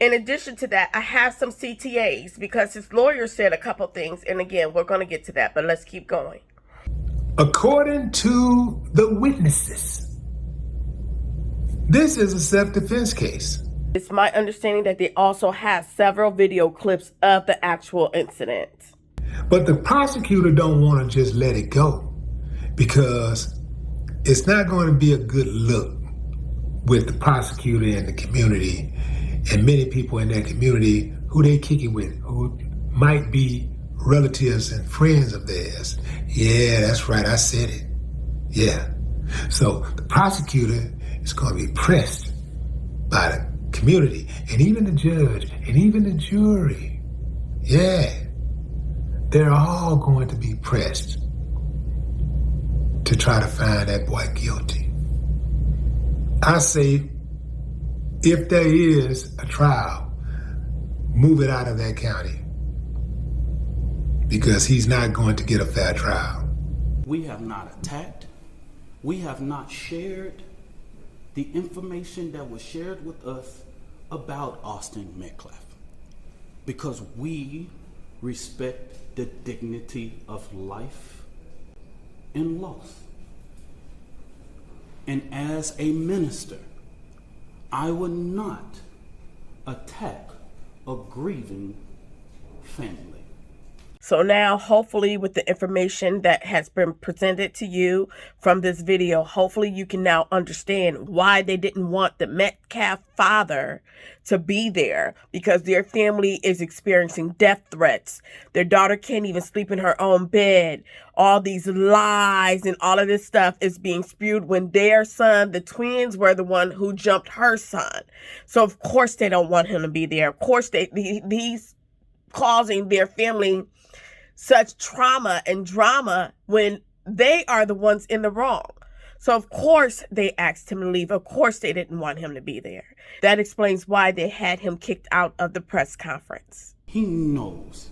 In addition to that, I have some CTAs because his lawyer said a couple things. And again, we're going to get to that, but let's keep going. According to the witnesses, this is a self-defense case. It's my understanding that they also have several video clips of the actual incident. But the prosecutor don't want to just let it go because it's not going to be a good look with the prosecutor and the community and many people in that community who they kick it with, who might be relatives and friends of theirs. Yeah, that's right, I said it. Yeah. So the prosecutor is going to be pressed by the community and even the judge and even the jury. Yeah. They're all going to be pressed to try to find that boy guilty. I say, if there is a trial, move it out of that county because he's not going to get a fair trial. We have not attacked. We have not shared the information that was shared with us about Austin Metcalf because we respect the dignity of life and loss. And as a minister, I would not attack a grieving family. So now, hopefully, with the information that has been presented to you from this video, hopefully you can now understand why they didn't want the Metcalf father to be there, because their family is experiencing death threats. Their daughter can't even sleep in her own bed. All these lies and all of this stuff is being spewed when their son, the twins, were the one who jumped her son. So of course they don't want him to be there. Of course he's causing their family such trauma and drama when they are the ones in the wrong. So of course they asked him to leave. Of course they didn't want him to be there. That explains why they had him kicked out of the press conference. He knows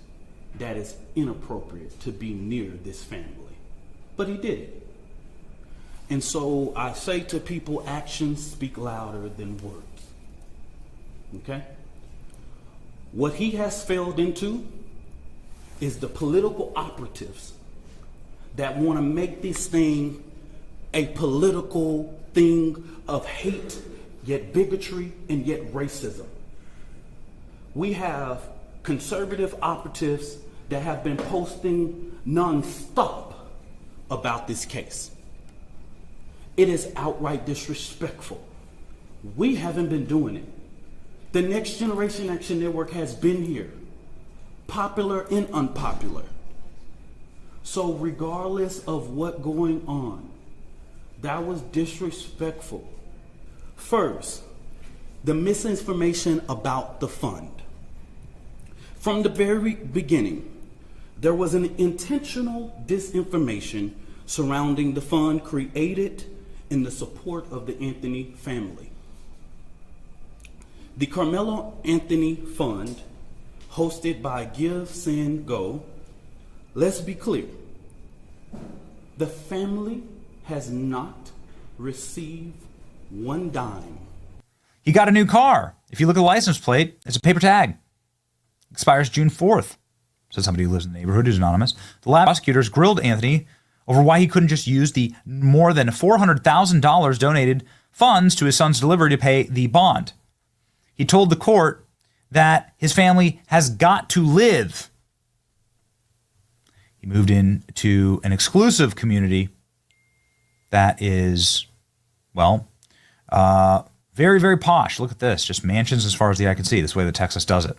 that it's inappropriate to be near this family, but he did it. And so I say to people, actions speak louder than words. Okay? What he has failed into is the political operatives that want to make this thing a political thing of hate, yet bigotry, and yet racism. We have conservative operatives that have been posting nonstop about this case. It is outright disrespectful. We haven't been doing it. The Next Generation Action Network has been here, popular and unpopular. So regardless of what's going on, that was disrespectful. First, the misinformation about the fund. From the very beginning, there was an intentional disinformation surrounding the fund created in the support of the Anthony family. The Carmelo Anthony Fund, hosted by Give, Send, Go. Let's be clear. The family has not received one dime. He got a new car. If you look at the license plate, it's a paper tag. Expires June 4th, said somebody who lives in the neighborhood who's anonymous. The lab prosecutors grilled Anthony over why he couldn't just use the more than $400,000 donated funds to his son's delivery to pay the bond. He told the court that his family has got to live. He moved into an exclusive community that is, well, very, very posh. Look at this. Just mansions as far as the eye can see. This way that Texas does it.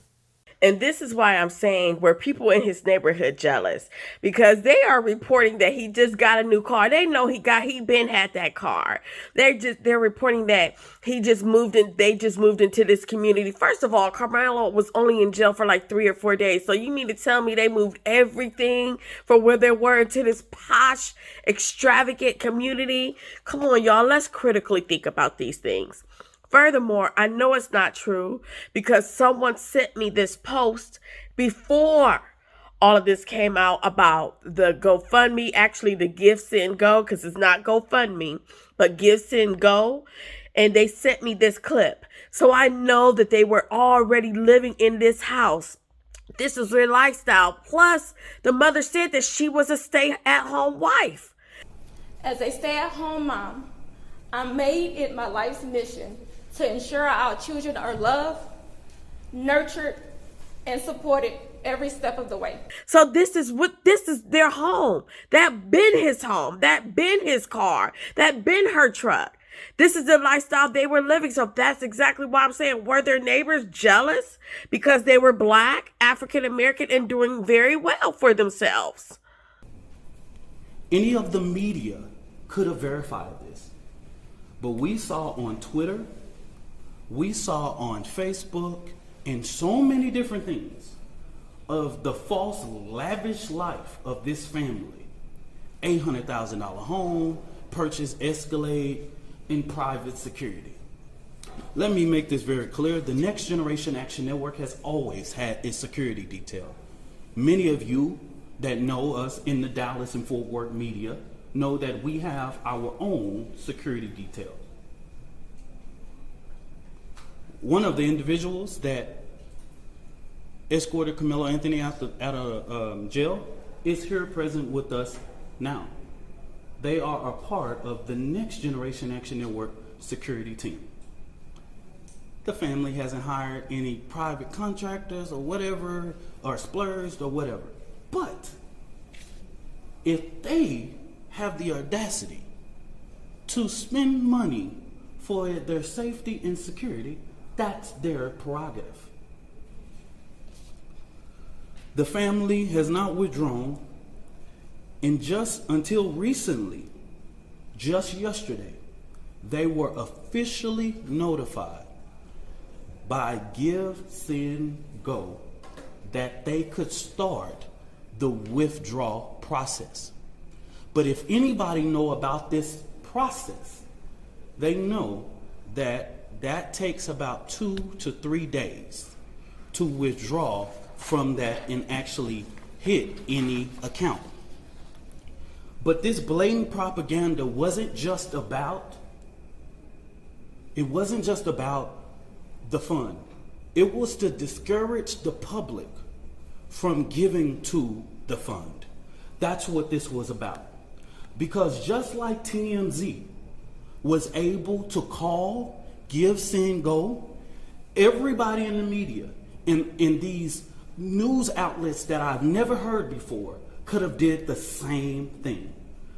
And this is why I'm saying, were people in his neighborhood jealous? Because they are reporting that he just got a new car. They know he been had that car. They're reporting that they just moved into this community. First of all, Carmelo was only in jail for like 3 or 4 days. So you mean to tell me they moved everything from where they were into this posh, extravagant community? Come on, y'all. Let's critically think about these things. Furthermore, I know it's not true because someone sent me this post before all of this came out about the GoFundMe, actually the Give, Send, Go, because it's not GoFundMe, but Give, Send, Go. And they sent me this clip. So I know that they were already living in this house. This is their lifestyle. Plus, the mother said that she was a stay-at-home wife. As a stay-at-home mom, I made it my life's mission to ensure our children are loved, nurtured, and supported every step of the way. So this is their home. That been his home. That been his car. That been her truck. This is the lifestyle they were living. So that's exactly why I'm saying, were their neighbors jealous because they were Black, African American, and doing very well for themselves? Any of the media could have verified this. But we saw on Twitter, we saw on Facebook, and so many different things of the false, lavish life of this family. $800,000 home, purchase Escalade, in private security. Let me make this very clear. The Next Generation Action Network has always had its security detail. Many of you that know us in the Dallas and Fort Worth media know that we have our own security detail. One of the individuals that escorted Carmelo Anthony out of jail is here present with us now. They are a part of the Next Generation Action Network security team. The family hasn't hired any private contractors or whatever, or splurged or whatever. But if they have the audacity to spend money for their safety and security, that's their prerogative. The family has not withdrawn, and just until recently, just yesterday, they were officially notified by Give, Send, Go that they could start the withdrawal process. But if anybody know about this process, they know that that takes about 2 to 3 days to withdraw from that and actually hit any account. But this blatant propaganda wasn't just about the fund. It was to discourage the public from giving to the fund. That's what this was about. Because just like TMZ was able to call, Give, Send, Go, everybody in the media, in these news outlets that I've never heard before, could have did the same thing.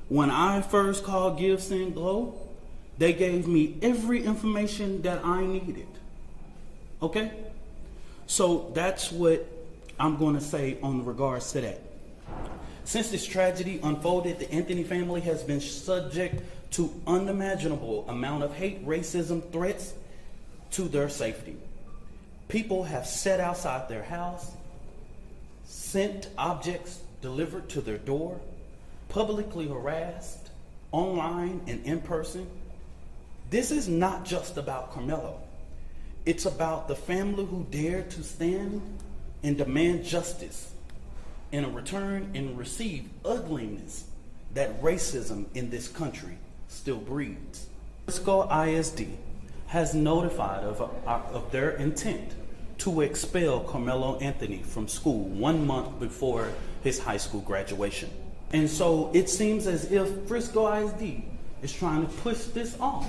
When I first called Give, Send, Go, they gave me every information that I needed. Okay? So that's what I'm going to say on regards to that. Since this tragedy unfolded, the Anthony family has been subject to unimaginable amount of hate, racism, threats to their safety. People have sat outside their house, sent objects delivered to their door, publicly harassed, online and in person. This is not just about Carmelo. It's about the family who dared to stand and demand justice in a return and receive ugliness that racism in this country still breeds. Frisco ISD has notified of their intent to expel Carmelo Anthony from school 1 month before his high school graduation. And so it seems as if Frisco ISD is trying to push this off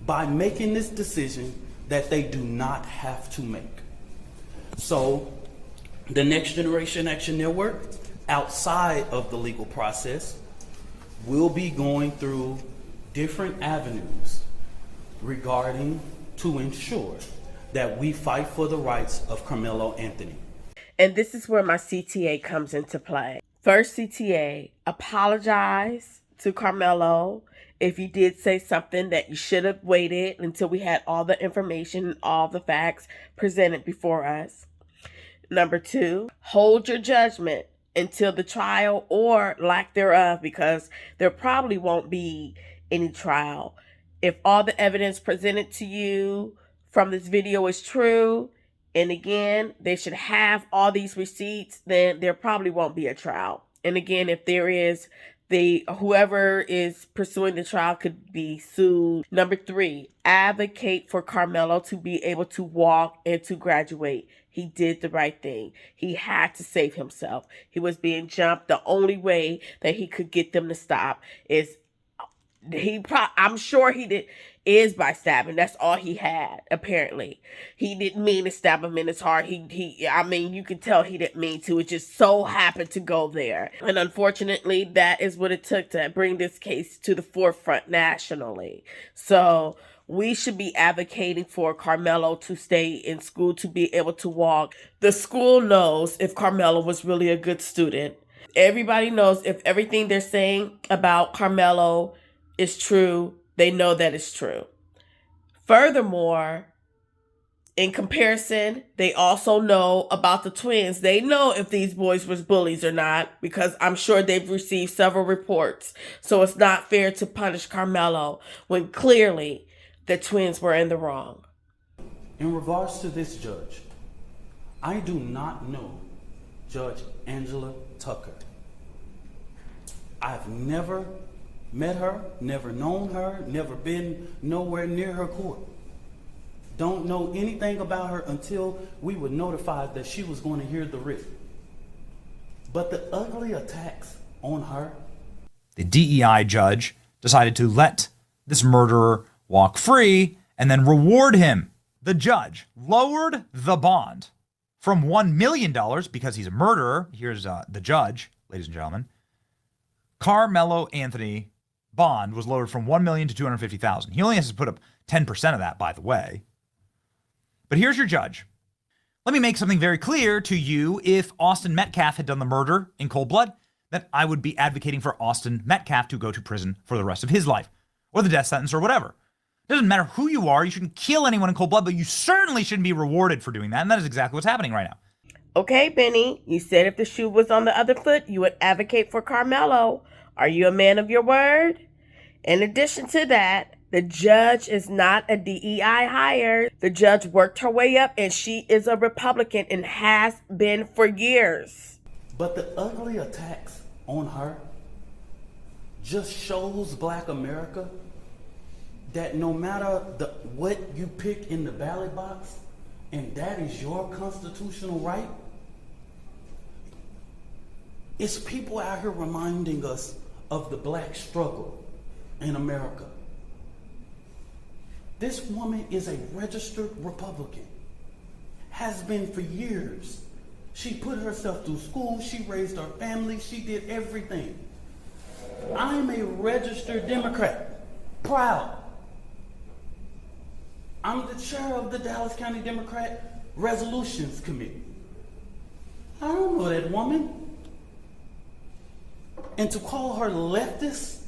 by making this decision that they do not have to make. So the Next Generation Action Network, outside of the legal process, will be going through different avenues regarding to ensure that we fight for the rights of Carmelo Anthony. And this is where my CTA comes into play. First, CTA, apologize to Carmelo if you did say something that you should have waited until we had all the information, all the facts presented before us. Number 2, hold your judgment until the trial or lack thereof, because there probably won't be any trial. If all the evidence presented to you from this video is true, and again, they should have all these receipts, then there probably won't be a trial. And again, if there is, whoever is pursuing the trial could be sued. Number 3, advocate for Carmelo to be able to walk and to graduate. He did the right thing. He had to save himself. He was being jumped. The only way that he could get them to stop is I'm sure he is by stabbing. That's all he had, apparently. He didn't mean to stab him in his heart. I mean, you can tell he didn't mean to. It just so happened to go there. And unfortunately, that is what it took to bring this case to the forefront nationally. So we should be advocating for Carmelo to stay in school, to be able to walk. The school knows if Carmelo was really a good student. Everybody knows if everything they're saying about Carmelo is true, they know that it's true. Furthermore, in comparison, they also know about the twins. They know if these boys was bullies or not, because I'm sure they've received several reports. So it's not fair to punish Carmelo when clearly the twins were in the wrong. In regards to this judge, I do not know Judge Angela Tucker. I've never met her, never known her, never been nowhere near her court. don't know anything about her until we were notified that she was going to hear the writ. But the ugly attacks on her. The DEI judge decided to let this murderer walk free and then reward him. The judge lowered the bond from $1 million because he's a murderer. Here's the judge, ladies and gentlemen. Carmelo Anthony bond was lowered from $1 million to $250,000. He only has to put up 10% of that, by the way. But here's your judge. Let me make something very clear to you. If Austin Metcalf had done the murder in cold blood, then I would be advocating for Austin Metcalf to go to prison for the rest of his life, or the death sentence, or whatever. It doesn't matter who you are. You shouldn't kill anyone in cold blood, but you certainly shouldn't be rewarded for doing that. And that is exactly what's happening right now. Okay, Benny, you said if the shoe was on the other foot, you would advocate for Carmelo. Are you a man of your word? In addition to that, the judge is not a DEI hire. The judge worked her way up, and she is a Republican and has been for years. But the ugly attacks on her just shows Black America that no matter what you pick in the ballot box, and that is your constitutional right, it's people out here reminding us of the Black struggle in America. This woman is a registered Republican, has been for years. She put herself through school, she raised her family, she did everything. I'm a registered Democrat, proud. I'm the chair of the Dallas County Democrat Resolutions Committee. I don't know that woman. And to call her leftist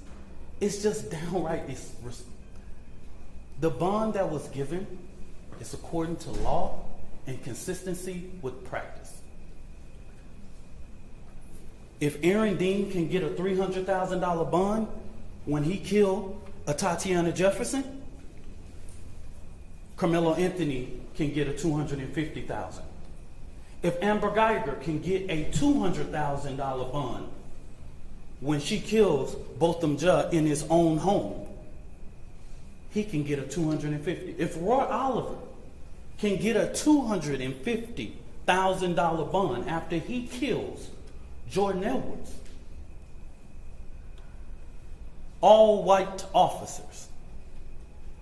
is just downright disrespectful. The bond that was given is according to law and consistency with practice. If Aaron Dean can get a $300,000 bond when he killed a Tatiana Jefferson, Carmelo Anthony can get a $250,000. If Amber Geiger can get a $200,000 bond when she kills Botham Judd in his own home, he can get a $250,000. If Roy Oliver can get a $250,000 bond after he kills Jordan Edwards, all white officers,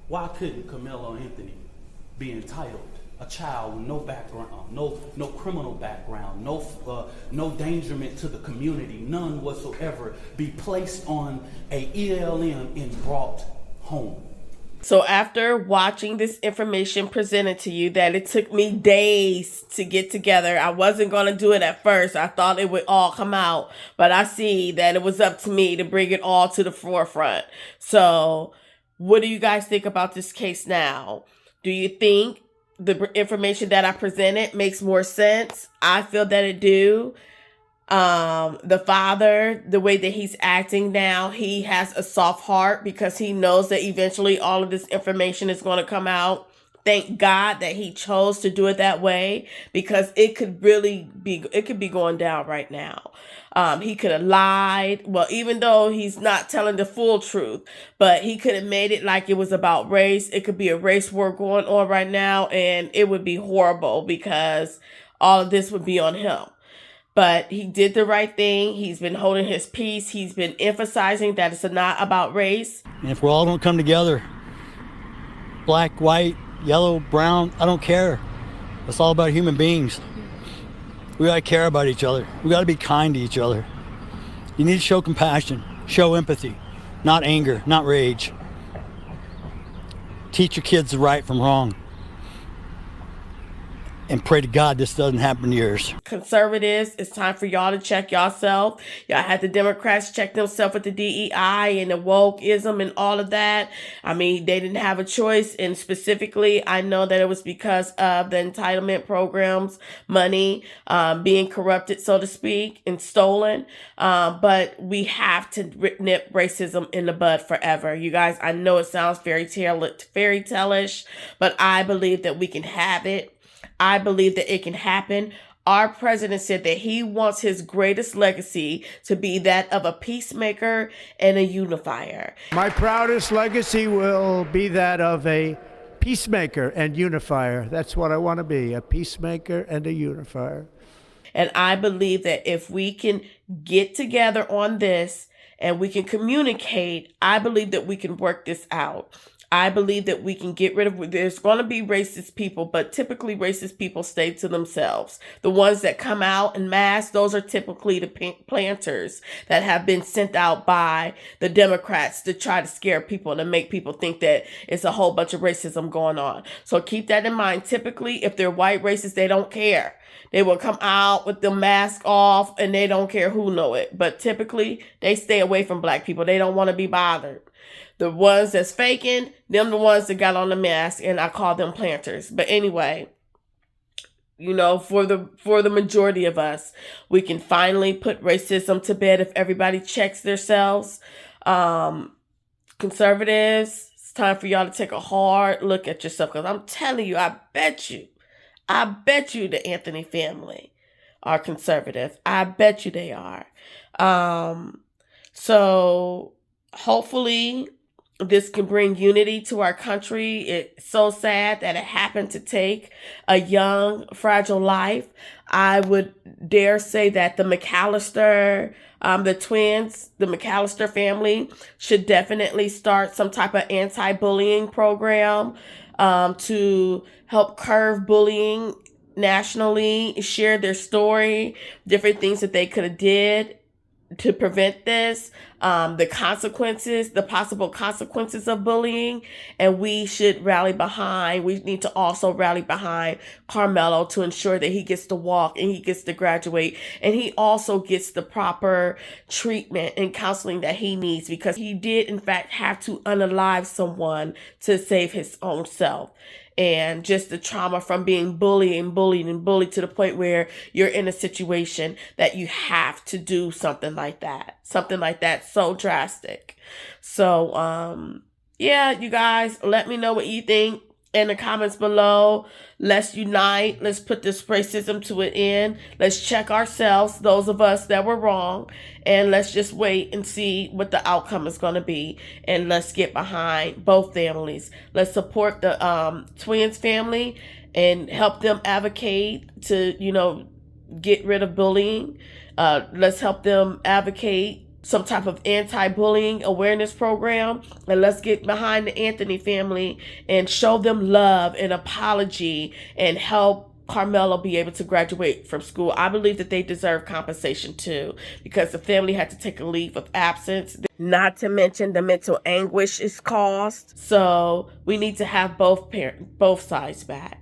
why couldn't Carmelo Anthony be entitled? A child with no background, no criminal background, no endangerment to the community, none whatsoever, be placed on a ELM and brought home. So after watching this information presented to you that it took me days to get together, I wasn't going to do it at first. I thought it would all come out, but I see that it was up to me to bring it all to the forefront. So what do you guys think about this case now? Do you think the information that I presented makes more sense? I feel that it do. The father, the way that he's acting now, he has a soft heart because he knows that eventually all of this information is going to come out. Thank God that he chose to do it that way, because it could be going down right now. He could have lied. Well, even though he's not telling the full truth, but he could have made it like it was about race. It could be a race war going on right now, and it would be horrible because all of this would be on him. But he did the right thing. He's been holding his peace. He's been emphasizing that it's not about race. And if we all don't come together, black, white, yellow, brown, I don't care. It's all about human beings. We gotta care about each other. We gotta be kind to each other. You need to show compassion, show empathy, not anger, not rage. Teach your kids the right from wrong. And pray to God this doesn't happen to yours. Conservatives, it's time for y'all to check yourself. Y'all had the Democrats check themselves with the DEI and the wokeism and all of that. I mean, they didn't have a choice. And specifically, I know that it was because of the entitlement programs, money being corrupted, so to speak, and stolen. But we have to nip racism in the bud forever. You guys, I know it sounds fairy tale-ish, but I believe that we can have it. I believe that it can happen. Our president said that he wants his greatest legacy to be that of a peacemaker and a unifier. My proudest legacy will be that of a peacemaker and unifier. That's what I want to be, a peacemaker and a unifier. And I believe that if we can get together on this and we can communicate, I believe that we can work this out. I believe that we can get rid of, there's going to be racist people, but typically racist people stay to themselves. The ones that come out en masse, those are typically the planters that have been sent out by the Democrats to try to scare people and to make people think that it's a whole bunch of racism going on. So keep that in mind. Typically, if they're white racists, they don't care. They will come out with the mask off and they don't care who know it. But typically, they stay away from black people. They don't want to be bothered. The ones that's faking, them the ones that got on the mask, and I call them planters. But anyway, you know, for the majority of us, we can finally put racism to bed if everybody checks themselves. Conservatives, it's time for y'all to take a hard look at yourself, because I'm telling you, I bet you the Anthony family are conservative. I bet you they are. So hopefully this can bring unity to our country. It's so sad that it happened to take a young, fragile life. I would dare say that the McAllister, the twins, the McAllister family should definitely start some type of anti-bullying program to help curb bullying nationally, share their story, different things that they could have did to prevent this, the consequences, the possible consequences of bullying. And we should rally behind, we need to also rally behind Carmelo to ensure that he gets to walk and he gets to graduate and he also gets the proper treatment and counseling that he needs, because he did in fact have to unalive someone to save his own self. And just the trauma from being bullied to the point where you're in a situation that you have to do something like that so drastic. So, yeah, you guys, let me know what you think in the comments below. Let's unite. Let's put this racism to an end. Let's check ourselves, those of us that were wrong, and let's just wait and see what the outcome is going to be. And let's get behind both families. Let's support the twins family and help them advocate to, you know, get rid of bullying. Let's help them advocate some type of anti-bullying awareness program, and let's get behind the Anthony family and show them love and apology and help Carmelo be able to graduate from school. I believe that they deserve compensation too, because the family had to take a leave of absence, not to mention the mental anguish it's caused. So we need to have both sides back.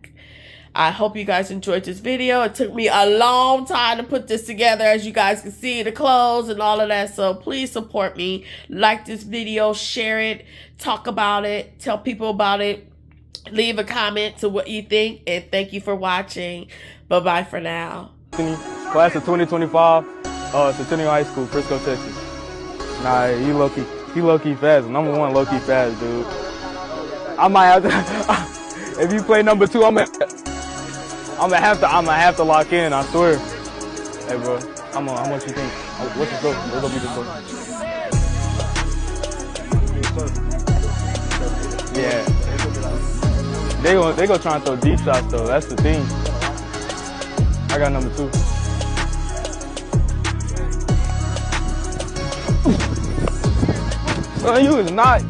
I hope you guys enjoyed this video. It took me a long time to put this together, as you guys can see, the clothes and all of that. So please support me. Like this video, share it, talk about it, tell people about it. Leave a comment to what you think, and thank you for watching. Bye-bye for now. Class of 2025, Centennial High School, Frisco, Texas. Nah, he low-key fast. Number one low-key fast, dude. I might have to, if you play number two, I'm gonna have to lock in, I swear. Hey bro, how much you think? What's the score? What's gonna be the score? Yeah. They gonna try and throw deep shots though, that's the thing. I got number two. Son, you is not